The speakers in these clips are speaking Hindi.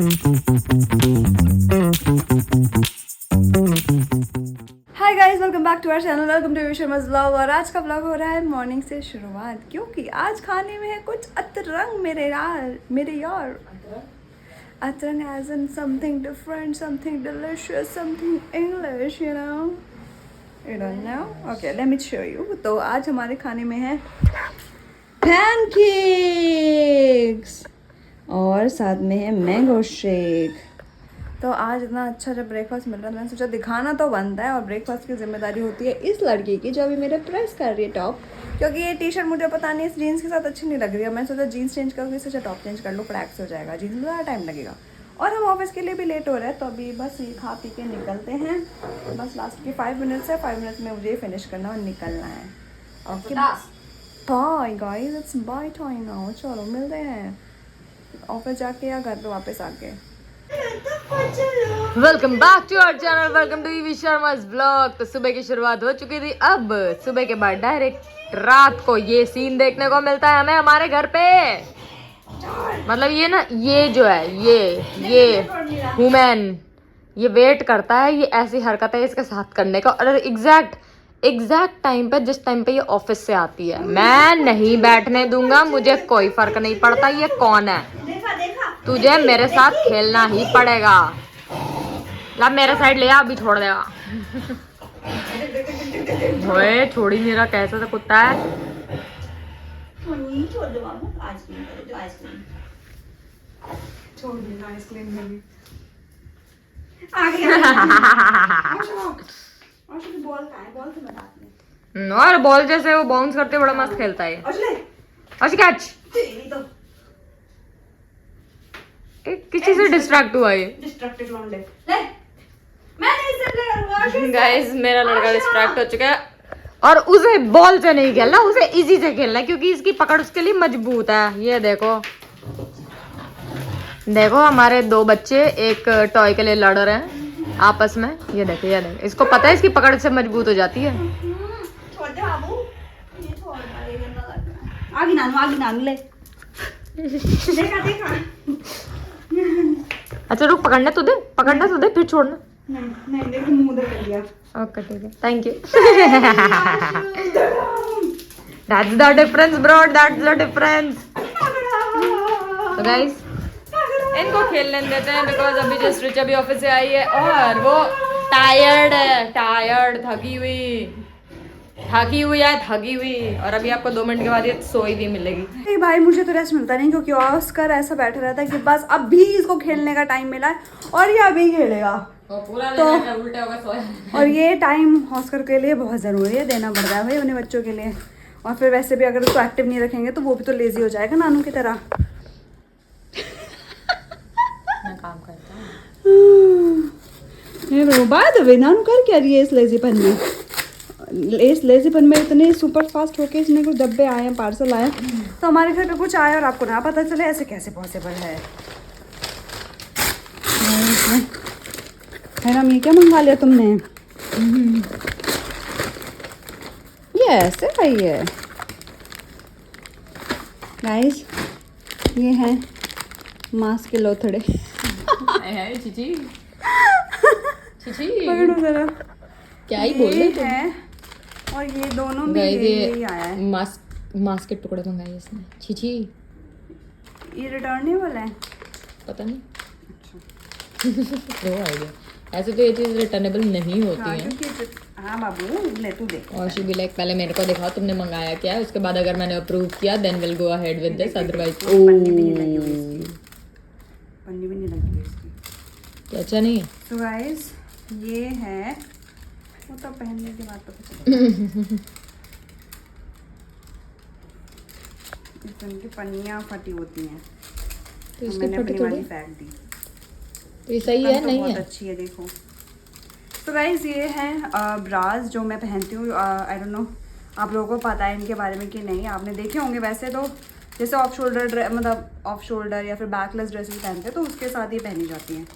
Hi guys, welcome back to our channel, welcome to Sharma's vlog. और आज का व्लॉग हो रहा है मॉर्निंग से शुरुआत, क्योंकि आज खाने में है कुछ अतरंग मेरे यार अतरंग as in something different, something delicious, something English, you don't know. Okay, let me show you. तो आज हमारे खाने में है पैनकेक्स और साथ में है मैंगो शेक। तो आज इतना अच्छा जब ब्रेकफास्ट मिल रहा था, मैंने सोचा दिखाना तो बनता है, और ब्रेकफास्ट की जिम्मेदारी होती है इस लड़की की जो अभी मेरे प्रेस कर रही है टॉप, क्योंकि ये टी शर्ट मुझे पता नहीं इस जीन्स के साथ अच्छी नहीं लग रही है। मैं सोचा जीन्स चेंज करूँगी, सोचा टॉप चेंज कर लो, फ्लैक्स हो जाएगा, जीन्स में ज़्यादा टाइम लगेगा। और हम ऑफिस के लिए भी लेट हो रहे हैं, तो अभी बस ये खा पी के निकलते हैं। बस लास्ट के 5 मिनट्स है, 5 मिनट्स में मुझे फिनिश करना और निकलना है। Okay bye guys, it's bye time now. चलो मिलते हैं ऑफिस जाके या घर पे वापस आके। Welcome back to our channel, welcome to EV Sharma's vlog. तो सुबह की शुरुआत हो चुकी थी, अब सुबह के बाद डायरेक्ट रात को ये सीन देखने को मिलता है हमें हमारे घर पे। मतलब ये ना, ये जो है ये ह्यूमन ये वेट करता है, ये ऐसी हरकत है इसके साथ करने का, और एग्जैक्ट टाइम पे, जिस टाइम पे ये ऑफिस से आती है, मैं नहीं बैठने दूंगा। मुझे कोई फर्क नहीं पड़ता ये कौन है, तुझे मेरे साथ खेलना ही पड़ेगा। ला मेरे साइड ले आ, अभी छोड़ देगा। ओए छोड़ ही नहीं रहा, कैसा सा कुत्ता है। और बॉल जैसे वो बाउंस करते बड़ा मस्त खेलता है। अच्छा कैच, किसी से डिस्ट्रैक्ट हुआ ये। गाइस मेरा लड़का डिस्ट्रैक्ट हो चुका है, और उसे बॉल से नहीं खेलना, उसे इजी से खेलना है, क्योंकि इसकी पकड़ उसके लिए मजबूत है। ये देखो हमारे 2 बच्चे एक टॉय के लिए लड़ रहे हैं आपस में। ये देखो इसको पता है इसकी पकड़ से मजबूत हो जाती है। आगे नानू ले। देखा अच्छा रुक, पकड़ना तो दे फिर छोड़ना। नहीं देखो, मुंह उधर कर दिया। ओके ठीक है, thank you. That's the difference bro, that's the difference। तो गाइस इनको खेलने देते हैं, बिकॉज अभी जस्ट रिच अभी ऑफिस से आई है और वो टायर्ड थकी हुई, और अभी आपको 2 मिनट के बाद ये सोई भी मिलेगी। नहीं भाई, मुझे तो रेस्ट मिलता नहीं, क्योंकि ऑस्कर ऐसा बैठा रहता है कि बस अभी इसको खेलने का टाइम मिला है और ये अभी खेलेगा। तो उल्टे होकर सोया। और ये टाइम ऑस्कर के लिए बहुत ज़रूरी है, देना पड़ता है भाई अपने बच्चों के लिए। और फिर वैसे भी अगर उसको एक्टिव नहीं रखेंगे तो वो भी तो लेजी हो जाएगा नानू की तरह। मैं काम करता हूँ। बाय द वे, नानू कर क्या रही है इस लेजीपन में? इस लेजीपन में इतने सुपर फास्ट होके इसने कुछ डब्बे आए हैं, पार्सल आया, तो हमारे घर पे कुछ आया और आपको ना पता चले, ऐसे कैसे पॉसिबल है? हैराम, ये क्या मंगा लिया तुमने? ये ऐसे भाई है गाइस, ये है मांस के लोथड़े। चिची पकड़ो जरा, क्या ही बोल रहे हैं। और ये दोनों में यही आया है, मांस के टुकड़े मंगाए इसने। छिची, ये रिटर्नेबल है? पता नहीं। अच्छा आइडिया। ऐसे तो ये चीज रिटर्नेबल नहीं होती है। हाँ बाबू, ले तू देख। और शी बी लाइक, पहले मेरे को दिखाओ तुमने मंगाया क्या है, उसके बाद अगर मैंने अप्रूव किया then will go ahead with this, otherwise पन्नी भी नहीं लगी इसकी। अच्छा नहीं है। तो गाइस ये है, वो तो पहनने के बाद तो कुछ इनकी पन्नियाँ फटी होती हैं, तो इसकी मैंने अपनी फटी वाली थोड़ी, फेंक दी। तो ये सही है तो नहीं बहुत है? अच्छी है, देखो। तो गाइस ये है ब्रास जो मैं पहनती हूँ। आई डोंट नो आप लोगों को पता है इनके बारे में कि नहीं, आपने देखे होंगे वैसे तो, जैसे ऑफ शोल्डर, मतलब ऑफ शोल्डर या फिर बैकलेस ड्रेसेस पहनते हैं तो उसके साथ ये पहनी जाती हैं।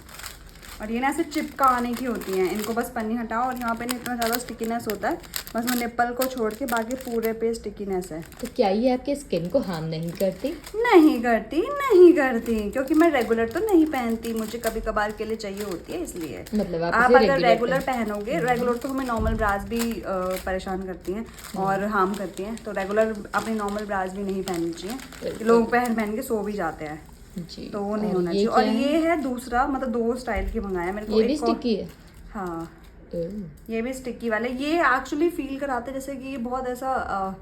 और ये ना ऐसे चिपका आने की होती हैं, इनको बस पन्नी हटाओ और यहाँ पे ना इतना ज़्यादा स्टिकीनेस होता है, बस वो निप्पल को छोड़ के बाकी पूरे पे स्टिकीनेस है। तो क्या ये आपके स्किन को हार्म नहीं करती? नहीं करती क्योंकि मैं रेगुलर तो नहीं पहनती, मुझे कभी कभार के लिए चाहिए होती है इसलिए। मतलब आप अगर रेगुलर पहनोगे, रेगुलर तो हमें नॉर्मल ब्रास भी परेशान करती हैं और हार्म करती हैं, तो रेगुलर अपनी नॉर्मल ब्रास भी नहीं पहननी चाहिए। लोग पहन के सो भी जाते हैं जी, तो वो नहीं होना चाहिए। और ये है दूसरा, मतलब 2 स्टाइल की मंगाया मेरे को। ये भी स्टिकी है? हाँ ये भी स्टिकी वाले। ये एक्चुअली फील कराते जैसे कि ये बहुत ऐसा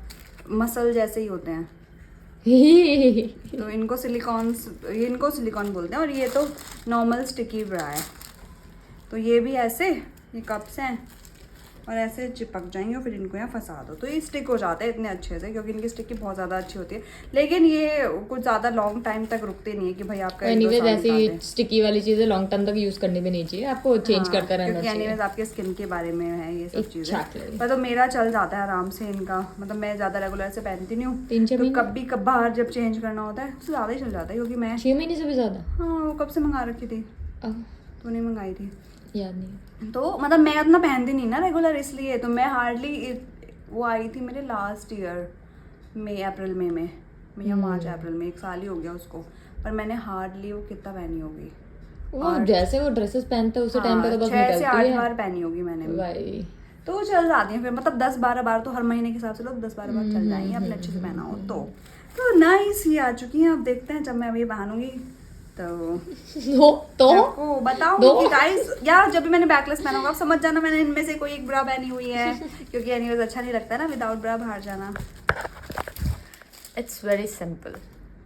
मसल जैसे ही होते हैं तो इनको सिलिकॉन बोलते हैं। और ये तो नॉर्मल स्टिकी ब्रा है। तो ये भी ऐसे, ये कप्स हैं और ऐसे चिपक जाएंगे और फिर इनको यहाँ फंसा दो तो ये स्टिक हो जाते हैं इतने अच्छे से, क्योंकि इनकी स्टिकी बहुत ज़्यादा अच्छी होती है। लेकिन ये कुछ ज़्यादा लॉन्ग टाइम तक रुकते नहीं है कि भाई आपका एनीवेज ऐसी स्टिकी वाली चीजें लॉन्ग टर्म तक यूज करनी भी नहीं चाहिए, आपको चेंज करता रहना चाहिए। एनीवेज आपके स्किन के बारे में है ये सब चीज़ें। पर तो मेरा चल जाता है आराम से इनका, मतलब मैं ज़्यादा रेगुलर से पहनती नहीं हूँ। 3-6 तो कभी कभार जब चेंज करना होता है उससे ज़्यादा ही चल जाता है, क्योंकि मैं 6 महीने से भी ज्यादा। हाँ वो कब से मंगा रखी थी, तो नहीं मंगाई थी याद नहीं। तो मतलब मैं उतना पहनती नहीं ना रेगुलर, इसलिए तो मैं हार्डली, वो आई थी मेरे लास्ट ईयर मई अप्रैल में या मार्च अप्रैल में, 1 साल ही हो गया उसको। पर मैंने हार्डली वो कितना पहनी होगी, वो जैसे वो ड्रेसेस पहनते हैं उसी टाइम पे तो बस 6 से 8 बार पहनी होगी मैंने भाई। तो चल जाती है फिर, मतलब 10-12 बार तो हर महीने के हिसाब से लोग 10-12 बार चल जाएंगे अपने अच्छे से पहना हो तो नाइस ही आ चुकी हैं। अब देखते हैं जब मैं अभी पहनूंगी तो आपको बताऊंगी गाइस, या जब भी मैंने बैकलेस पहना होगा आप समझ जाना मैंने इनमें से कोई एक ब्रा पहनी हुई है क्योंकि एनीवेज अच्छा नहीं लगता ना विदाउट ब्रा बाहर जाना। It's very simple.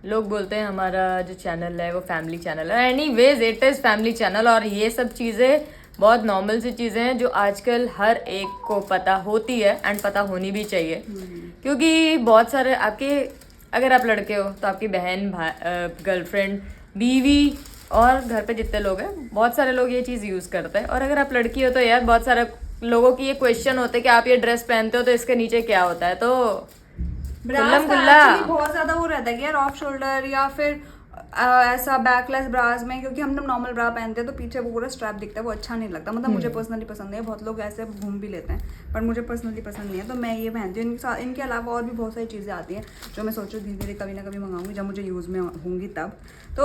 लोग बोलते हैं हमारा जो चैनल है वो फैमिली चैनल है, anyways it is family channel. और ये सब चीज़ें बहुत नॉर्मल सी चीज़ें हैं जो आजकल हर एक को पता होती है एंड पता होनी भी चाहिए, क्योंकि बहुत सारे आपके, अगर आप लड़के हो तो आपकी बहन, गर्लफ्रेंड, बीवी और घर पे जितने लोग हैं बहुत सारे लोग ये चीज़ यूज़ करते हैं। और अगर आप लड़की हो तो यार बहुत सारे लोगों की ये क्वेश्चन होते हैं कि आप ये ड्रेस पहनते हो तो इसके नीचे क्या होता है। तो ब्रास का actually बहुत ज्यादा वो रहता है कि यार ऑफ शोल्डर या फिर ऐसा बैकलेस ब्रास में, क्योंकि हम लोग नॉर्मल ब्रा पहनते हैं तो पीछे वो पूरा स्ट्रैप दिखता है, वो अच्छा नहीं लगता। मतलब मुझे पर्सनली पसंद है, बहुत लोग ऐसे घूम भी लेते हैं पर मुझे पर्सनली पसंद नहीं है, तो मैं ये पहनती हूँ। इनके अलावा और भी बहुत सारी चीज़ें आती हैं जो मैं सोचूँ धीरे धीरे कभी ना कभी मंगाऊंगी जब मुझे यूज़ में होंगी तब। तो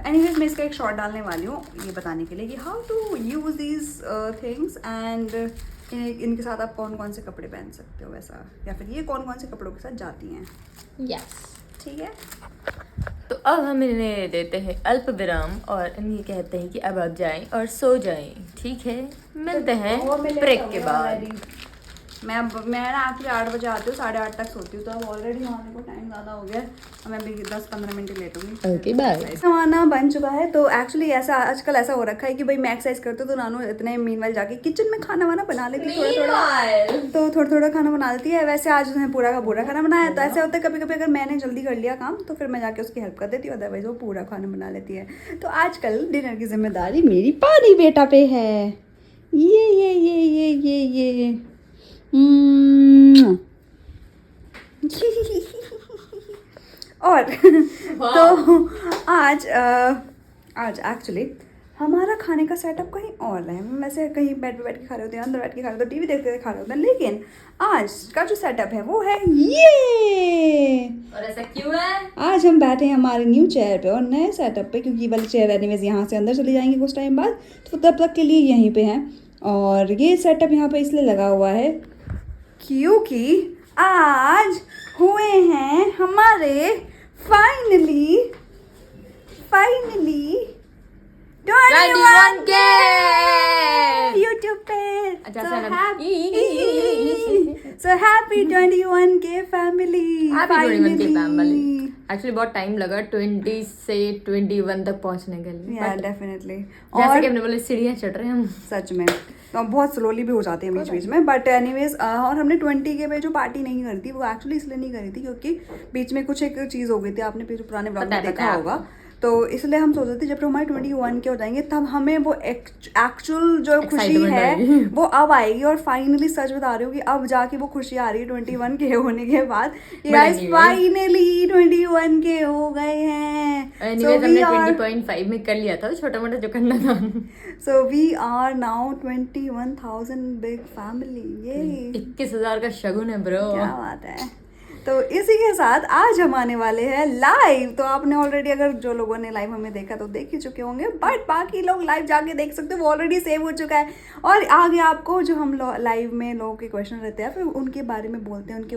एनीवेज मैं इसका एक शॉर्ट डालने वाली हूँ ये बताने के लिए कि how to use these things and इनके साथ आप कौन कौन से कपड़े पहन सकते हो वैसा, या फिर ये कौन कौन से कपड़ों के साथ जाती हैं। यस ठीक है, तो अब हम इन्हें देते हैं अल्प विराम और इन्हें कहते हैं कि अब आप जाएं और सो जाएं। ठीक है, मिलते हैं ब्रेक के बाद। मैं ना एक्चुअली 8 बजे आती हूँ, 8:30 तक सोती हूँ, तो अब ऑलरेडी आने को टाइम ज़्यादा हो गया, मैं भी 10-15 मिनट लेट होंगी। Okay bye. खाना बन चुका है। तो एक्चुअली ऐसा आजकल ऐसा हो रखा है कि भाई मैं एक्सरसाइज करती हूँ तो नानू इतने मीनवाइल जाके किचन में खाना वाना बना लेती है, थोड़ा थोड़ा खाना बना लेती है। वैसे आज उसने पूरा का पूरा खाना बनाया, तो ऐसे होता है कभी कभी अगर मैंने जल्दी कर लिया काम तो फिर मैं जाके उसकी हेल्प कर देती हूँ, अदरवाइज वो पूरा खाना बना लेती है। तो आजकल डिनर की जिम्मेदारी मेरी पानी बेटा पे है। ये और तो आज एक्चुअली हमारा खाने का सेटअप कहीं और है। वैसे कहीं बेड पे बैठ के खा रहे होते हैं, अंदर बैठ के खा रहे होते हैं, टीवी देखते खा रहे होते हैं, लेकिन आज का जो सेटअप है वो है ये। और ऐसा क्यों है? आज हम बैठे हैं हमारे न्यू चेयर पे और नए सेटअप पे, क्योंकि वाली चेयर एनीवेज यहाँ से अंदर चली जाएंगी कुछ टाइम बाद, तो तब तक के लिए यहीं पे हैं। और ये सेटअप यहाँ पे इसलिए लगा हुआ है क्योंकि आज हुए हैं हमारे फाइनली 21K YouTube पे। So happy 21K family. Actually बहुत टाइम लगा 20 से 21 तक पहुंचने के लिए। Yeah, definitely. जैसे कि हमने बोले सीढ़ियाँ चढ़ रहे हैं हम। सच में तो बहुत स्लोली भी हो जाते हैं बीच बीच में, बट एनीवेज और हमने 20K पे जो पार्टी नहीं करी थी वो एक्चुअली इसलिए नहीं करी थी क्योंकि बीच में कुछ एक चीज़ हो गई थी, आपने पुराने ब्लॉग में देखा होगा। तो इसलिए हम सोच रहे थे जब हमारे 21 के हो जाएंगे तब हमें वो एक्चुअल जो खुशी Excitement है आएगी। वो अब आएगी। और फाइनली सच बता रही हूँ कि अब जाके वो खुशी आ रही है 21 के होने के बाद। गाइस फाइनली 21 के हो गए हैं। एनीवेज हमने 20.5 में कर लिया था छोटा मोटा जो करना था। So we are now 21,000 big family. ये 21,000 का शगुन है ब्रो। क्या बात है। तो इसी के साथ आज हम आने वाले हैं लाइव। तो आपने ऑलरेडी अगर जो लोगों ने लाइव हमें देखा तो देख ही चुके होंगे, बट बाकी लोग लाइव जाके देख सकते हो, वो ऑलरेडी सेव हो चुका है। और आगे आपको जो हम लाइव में लोगों के क्वेश्चन रहते हैं फिर उनके बारे में बोलते हैं, उनके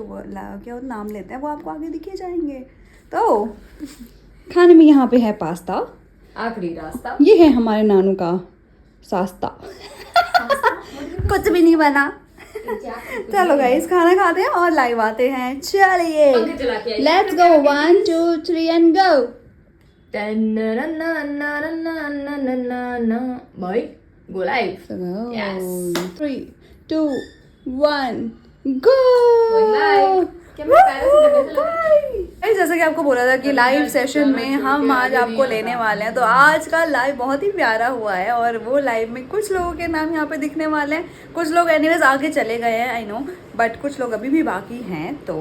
क्या नाम लेते हैं, वो आपको आगे दिखे जाएंगे। तो खाने में यहाँ पे है पास्ता, आखिरी रास्ता। ये है हमारे नानू का सास्ता कुछ भी नहीं बना। चलो गाइस खाना खाते हैं और लाइव आते हैं। चलिए लेट्स गो 1 2 3 एंड गो। भाई गो लाइव। 3 2 1 गो। जैसा कि आपको बोला था कि लाइव सेशन में हम आज आपको लेने वाले हैं, तो आज का लाइव बहुत ही प्यारा हुआ है। और वो लाइव में कुछ लोगों के नाम यहाँ पे दिखने वाले हैं, कुछ लोग एनीवेज आगे चले गए हैं आई नो, बट कुछ लोग अभी भी बाकी हैं। तो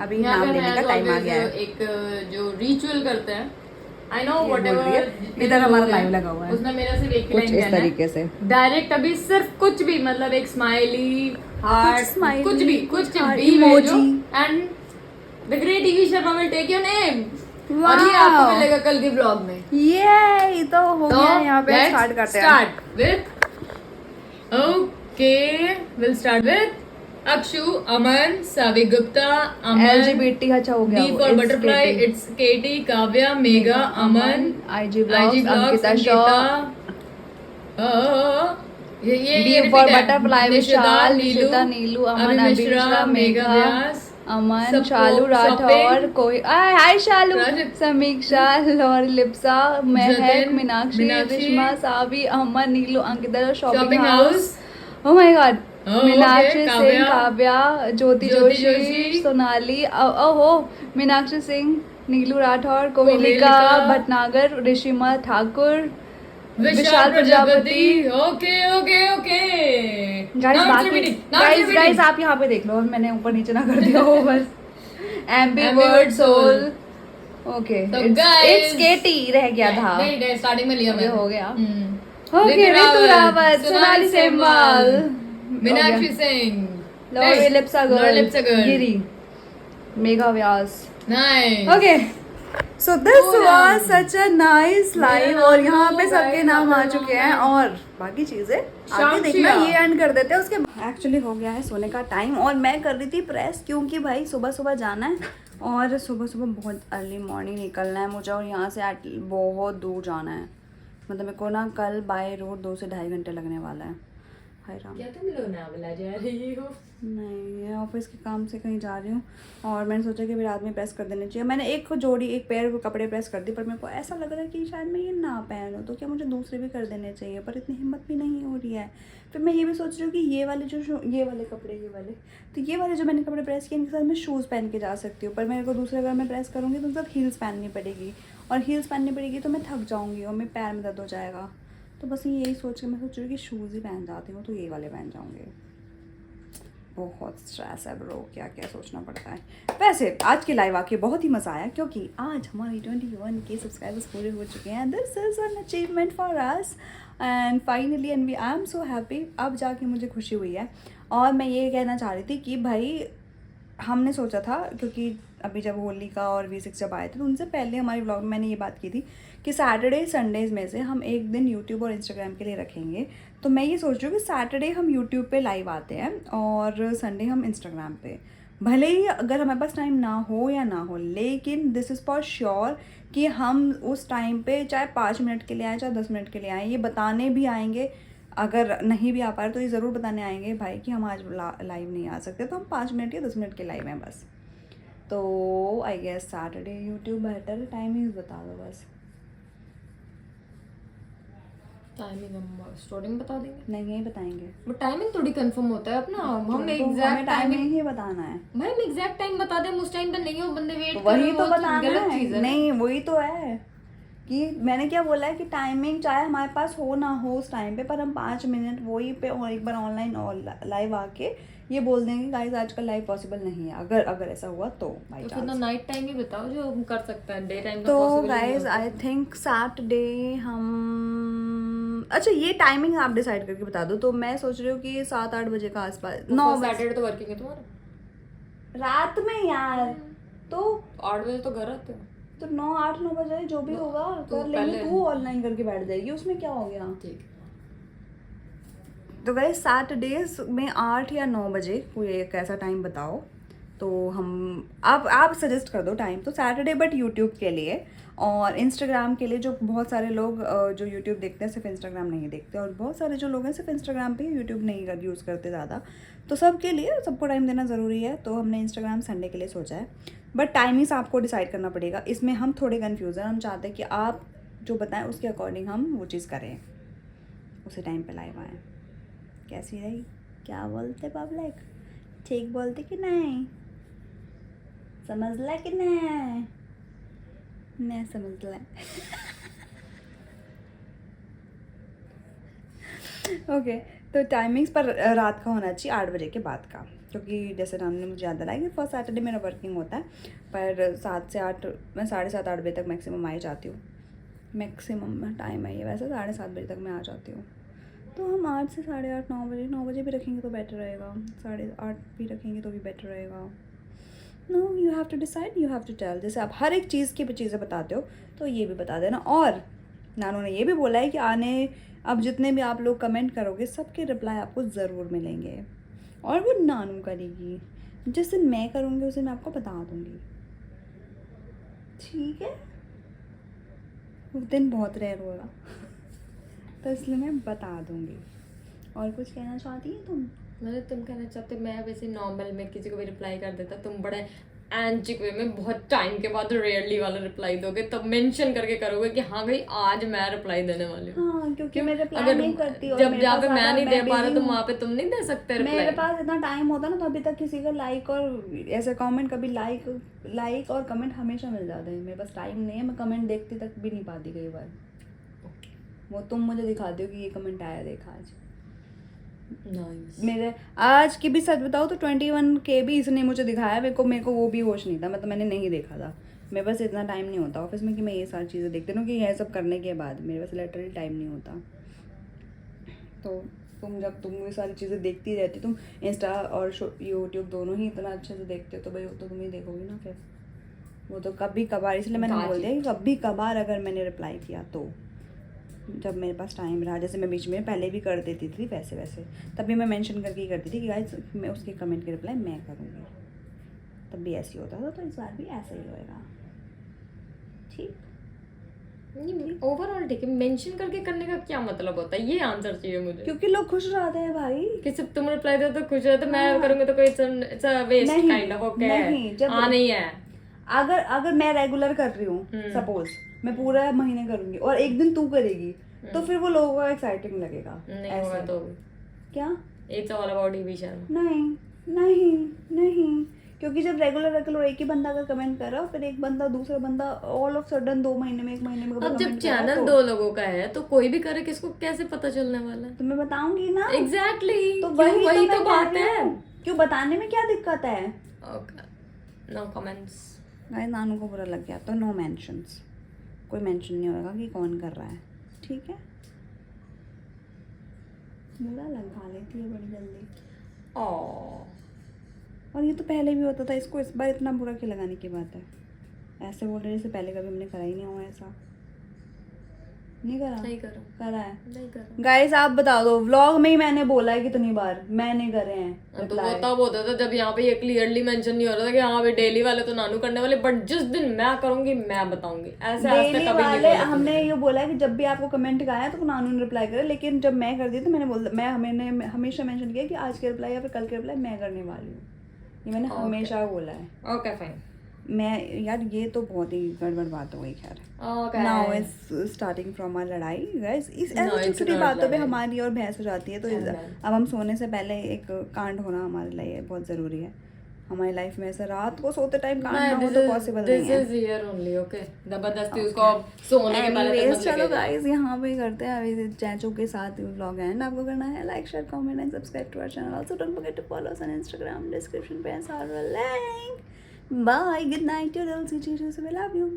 अभी नाम लेने का टाइम आ गया है। एक जो रिचुअल करते हैं आई नो व्हाटएवर, इधर हमारा लाइव लगा हुआ है, उसमें मेरा सिर्फ एक कुछ लाइन इस कहना है तरीके से डायरेक्ट। अभी सिर्फ कुछ भी मतलब एक स्माइली हार्ट, smiley, कुछ भी heart, भी emoji. And the great TV Sharma will take your name. और ये आपको मिलेगा कल के ब्लॉग में। ये तो हो गया। यहाँ पे स्टार्ट करते हैं। Start with okay, will start with Akshu, Aman, Savik Gupta, Aman, LGBT अच्छा हो गया। B for butterfly, it's Katie, Kavya, Mega, Aman, IG Vlogs, Ankita Ankita, ये B for butterfly, विशाल, निशिता, नीलू, अमन, अभिमिश्रा, मेघा, अमन, शालू राठौर, कोई हाय शालू, समीक्षा, Lori Lipsa, Mahak, Meenakshi, Rishma, Savi, Aman, Neelu, Ankita, shopping house, oh my God, Meenakshi Singh, Kavya, Jyoti Joshi, Sonali, ओहो, Meenakshi Singh, Neelu Rathore, Kohlika Bhatnagar, Rishima Thakur, Vishal Prajapati. Okay okay okay guys आप यहाँ पे देख लो, मैंने ऊपर नीचे ना कर दिया हो बस। एम्बीवर्ड सोल, ओके इट्स केटी रह गया था, नहीं स्टार्टिंग में लिया मैंने, हो गया। ओके ऋतु रावत, सोनाली सेमवाल, मीनाक्षी सिंह, लॉरी लिप्सा गर्ल, गर्ल, Giri, Megha Vyas. Nice. Okay so this was such a nice live. और यहाँ पे सबके नाम आ चुके हैं और बाकी चीजें आगे देखना, ये एंड कर देते हैं। उसके एक्चुअली हो गया है सोने का टाइम और मैं कर रही थी प्रेस, क्योंकि भाई सुबह सुबह जाना है और सुबह सुबह बहुत अर्ली मॉर्निंग निकलना है मुझे, और यहाँ से बहुत दूर जाना है। मतलब मेरे को ना कल बाय रोड 2 से 2.5 घंटे लगने वाला है। हाय राम, क्या तुम लोनावला जा रही हो? नहीं, ऑफिस के काम से कहीं जा रही हूँ और मैंने सोचा कि अभी रात में प्रेस कर देने चाहिए। मैंने एक पेयर को कपड़े प्रेस कर दी, पर मेरे को ऐसा लग रहा है कि शायद मैं ये ना पहनूँ, तो क्या मुझे दूसरे भी कर देने चाहिए, पर इतनी हिम्मत भी नहीं हो रही है। फिर मैं ये भी सोच रही हूँ कि ये वाले तो ये वाले जो मैंने कपड़े प्रेस किए इनके साथ मैं शूज़ पहन के जा सकती हूँ, पर मेरे को दूसरे अगर मैं प्रेस करूँगी तो उनके साथ हील्स पहननी पड़ेगी, और हील्स पहननी पड़ेगी तो मैं थक जाऊँगी और मेरे पैर में दर्द हो जाएगा। तो बस यही सोच के मैं सोच रही हूँ कि शूज़ ही पहन जाती हूँ, तो ये वाले पहन जाऊँगी। बहुत स्ट्रेस है ब्रो, क्या क्या सोचना पड़ता है। वैसे आज के लाइव आके बहुत ही मज़ा आया, क्योंकि आज हमारे 21 के सब्सक्राइबर्स पूरे हो चुके हैं। This is an achievement for us and finally and I am so happy. अब जाके मुझे खुशी हुई है। और मैं ये कहना चाह रही थी कि भाई हमने सोचा था, क्योंकि अभी जब होलिका और V6 जब आए थे तो उनसे पहले हमारे व्लॉग में मैंने ये बात की थी कि सैटरडे संडेज़ में से हम एक दिन यूट्यूब और इंस्टाग्राम के लिए रखेंगे। तो मैं ये सोच रही हूँ कि सैटरडे हम यूट्यूब पे लाइव आते हैं और संडे हम इंस्टाग्राम पे। भले ही अगर हमारे पास टाइम ना हो या ना हो, लेकिन दिस इज़ फॉर श्योर कि हम उस टाइम पे चाहे 5 मिनट के लिए आएँ चाहे 10 मिनट के लिए आएँ, ये बताने भी आएंगे। अगर नहीं भी आ पा रहे तो ये ज़रूर बताने आएंगे भाई कि हम आज लाइव नहीं आ सकते, तो हम 5 मिनट या 10 मिनट के लाइव हैं बस। तो I guess Saturday YouTube better. Timing बता दो बस। टाइमिंग हम स्टोरी में बता देंगे। नहीं यही बताएंगे, बट टाइमिंग थोड़ी कंफर्म होता है अपना। हम तो एग्जैक्ट टाइमिंग ही बताना है भाई, हम एग्जैक्ट टाइम बता दें, उस टाइम पे नहीं हो बंदे वेट तो वही तो गलत बताना चीज है। नहीं वही तो है, कि मैंने क्या बोला है कि टाइमिंग चाहे हमारे पास हो ना हो उस टाइम पे, पर हम 5 मिनट वही पे और एक बार ऑनलाइन और लाइव आके ये बोल देंगे गाइस आजकल लाइव पॉसिबल नहीं है, अगर ऐसा हुआ तो बाई तो फिर ना चांस। नाइट टाइम ही बताओ जो हम कर सकते हैं, डे टाइम तो पॉसिबल नहीं गाइस होता। आई थिंक सैटरडे हम, अच्छा ये टाइमिंग आप डिसाइड करके बता दो। तो मैं सोच रही हूँ कि 7-8 बजे का आसपास, 9 बजे सैटरडे तो वर्किंग है तुम्हारा। रात में यार। तो 8 बजे तो घर आते हो। तो 9-8-9 बजे जो भी होगा तो कर लेंगे, पहले- तू ऑनलाइन करके बैठ जाएगी, उसमें क्या हो गया। ठीक। तो गाइस सैटरडेज में 8 या 9 बजे कोई एक ऐसा टाइम बताओ तो हम, आप सजेस्ट कर दो टाइम। तो सैटरडे बट यूट्यूब के लिए और इंस्टाग्राम के लिए, जो बहुत सारे लोग जो यूट्यूब देखते हैं सिर्फ इंस्टाग्राम नहीं देखते, और बहुत सारे जो लोग हैं सिर्फ इंस्टाग्राम पे यूट्यूब नहीं यूज़ करते ज़्यादा, तो सबके लिए सबको टाइम देना ज़रूरी है। तो हमने इंस्टाग्राम संडे के लिए सोचा है, बट टाइमिंग्स आपको डिसाइड करना पड़ेगा। इसमें हम थोड़े कन्फ्यूज़ हैं, हम चाहते हैं कि आप जो बताएं उसके अकॉर्डिंग हम वो चीज़ करें, उसी टाइम पे लाइव आएँ। कैसी रही, क्या बोलते पब्लिक, ठीक बोलते कि नहीं, समझला कि नहीं समझला। ओके तो टाइमिंग्स पर रात का होना चाहिए 8 बजे के बाद का, क्योंकि जैसे नाम ने मुझे याद दिलाया कि फर्स्ट सैटरडे मेरा वर्किंग होता है, पर 7 से 8 मैं 7:30-8 बजे तक मैक्सिमम आ ही जाती हूँ। मैक्सिमम टाइम है ये, वैसे 7:30 बजे तक मैं आ जाती हूँ। तो हम 8 से 8:30 9 बजे भी रखेंगे तो बेटर रहेगा, 8:30 भी रखेंगे तो भी बेटर रहेगा। No you have to decide, you have to tell. जैसे आप हर एक चीज़ की चीज़ें बताते हो तो ये भी बता देना। और नानू ने ये भी बोला है कि अब जितने भी आप लोग कमेंट करोगे सबके रिप्लाई आपको ज़रूर मिलेंगे, और वो नानू करेगी। जिस दिन मैं करूँगी उस दिन मैं आपको बता दूँगी, ठीक है। उस दिन बहुत रेयर होगा तो इसलिए मैं बता दूँगी। और कुछ कहना चाहती है तुम? मतलब तुम कहना चाहते, मैं वैसे नॉर्मल में किसी को भी रिप्लाई कर देता, तुम बड़े एंटिक वे में बहुत टाइम के बाद रेयरली वाला रिप्लाई दोगे, तब मेंशन करके करोगे कि हाँ भाई आज मैं रिप्लाई देने वाली हूँ। हाँ क्योंकि मैं रिप्लाई अगर नहीं करती, और जब मेरे जहाँ पास पे मैं नहीं दे पा रहा busy तो हूँ। वहाँ पे तुम नहीं दे सकते मेरे रिप्लाई। पास इतना टाइम होता ना तो अभी तक किसी का लाइक और ऐसे कमेंट, कभी लाइक और कमेंट हमेशा मिल जाते हैं। मेरे पास टाइम नहीं है, मैं कमेंट देखती तक भी नहीं पाती कई बार। वो तुम मुझे दिखाते हो कि ये कमेंट आया, देखा आज Nice. मेरे आज की भी सच बताओ तो 21K भी इसने मुझे दिखाया, मेरे को वो भी होश नहीं था, मतलब मैंने नहीं देखा था। मेरे पास इतना टाइम नहीं होता ऑफिस में कि मैं ये सारी चीज़ें देखती रहूँ, कि यह सब करने के बाद मेरे पास लिटरली टाइम नहीं होता। तो तुम ये सारी चीज़ें देखती रहती, तुम इंस्टा और यूट्यूब दोनों ही इतना अच्छे से देखते हो, तो भाई वो तो तुम ही देखोगी ना फिर। वो तो कभी कभार, इसलिए मैंने बोल दिया कि कभी कभार अगर मैंने रिप्लाई किया तो, जब मेरे पास टाइम रहा, जैसे मैं बीच में पहले भी कर देती थी वैसे तब भी मैं मेंशन करके ही करती थी कि गाइस मैं उसके कमेंट के रिप्लाई मैं करूँगी, तब भी ऐसे ही होता था। तो इस बार भी ऐसा ही होएगा, ठीक। ओवरऑल ठीक है, मेंशन करके करने का क्या मतलब होता है, ये आंसर चाहिए मुझे। क्योंकि लोग खुश रहते हैं भाई कि सिर्फ तुम रिप्लाई दो तो खुश हो, तो मैं करूंगा तो कोई it's a waste kind of. Okay नहीं, जब नहीं है, अगर मैं रेगुलर कर रही हूँ, सपोज मैं पूरा महीने करूंगी और एक दिन तू करेगी, तो फिर वो लोगों को एक्साइटिंग लगेगा। नहीं होगा तो क्या, इट्स ऑल अबाउट ही शर्मा। नहीं, क्योंकि जब रेगुलर एक ही बंदा अगर कमेंट कर रहा हो, फिर एक बंदा दूसरा बंदा ऑल ऑफ सडन 2 महीने में 1 महीने में अब जब चैनल 2 लोगों का है तो कोई भी करे, किसको कैसे पता चलने वाला है? तो मैं बताऊंगी ना। एग्जैक्टली, तो वही मैं तो कह बात रही है। हूँ। क्यों बताने में क्या दिक्कत है? Okay, no comments. Guys Nanu को बुरा लग गया तो नो मेंशंस, कोई मेंशन नहीं होगा कि कौन कर रहा है, ठीक है। बुरा लगा लेती है बड़ी जल्दी। और ये तो पहले भी होता था, इसको इस बार इतना बुरा क्यों लगाने की बात है? ऐसे बोल रहे जैसे पहले कभी हमने करा ही नहीं हुआ ऐसा। नहीं करा? नहीं करो, करा है। नहीं करो। गाइस आप बता दो, व्लॉग में ही मैंने बोला है कितनी बार, मैंने करे हैं। तो वो तब होता था जब यहाँ पे ये क्लियरली मेंशन नहीं हो रहा था कि हाँ भाई डेली वाले तो नानू करने वाले, बट जिस दिन मैं करूंगी मैं बताऊंगी। ऐसे आज तक डेली कभी नहीं वाले बोला हमने ये बोला है कि जब भी आपको कमेंट का आया तो नानू ने रिप्लाई करे, लेकिन जब मैं कर दी तो मैंने हमेशा मेंशन किया कि आज के रिप्लाई या फिर कल के रिप्लाई मैं करने वाली हूँ। ये मैंने हमेशा बोला है। Okay fine. मैं यार ये तो बहुत ही गड़बड़ बात हो गई। खैर okay, now is starting from our लड़ाई गाइस। इस ऐसी छोटी छोटी बातों पे हमारी और बहस हो जाती है, तो अब हम सोने से पहले एक कांड होना हमारे लिए बहुत ज़रूरी है। हमारी लाइफ में ऐसा रात को सोते टाइम काटना हो तो पॉसिबल नहीं है। This is here only, okay. जबरदस्ती उसको सोने के पहले तक Anyways, मत चलो लेके जाओ। गाइस यहाँ पे करते हैं अभी चैचू के साथ व्लॉग एंड आपको करना है like share comment and subscribe to our channel. Also don't forget to follow us on Instagram, description पे है सारा link. Bye, good night to all, see you, love you.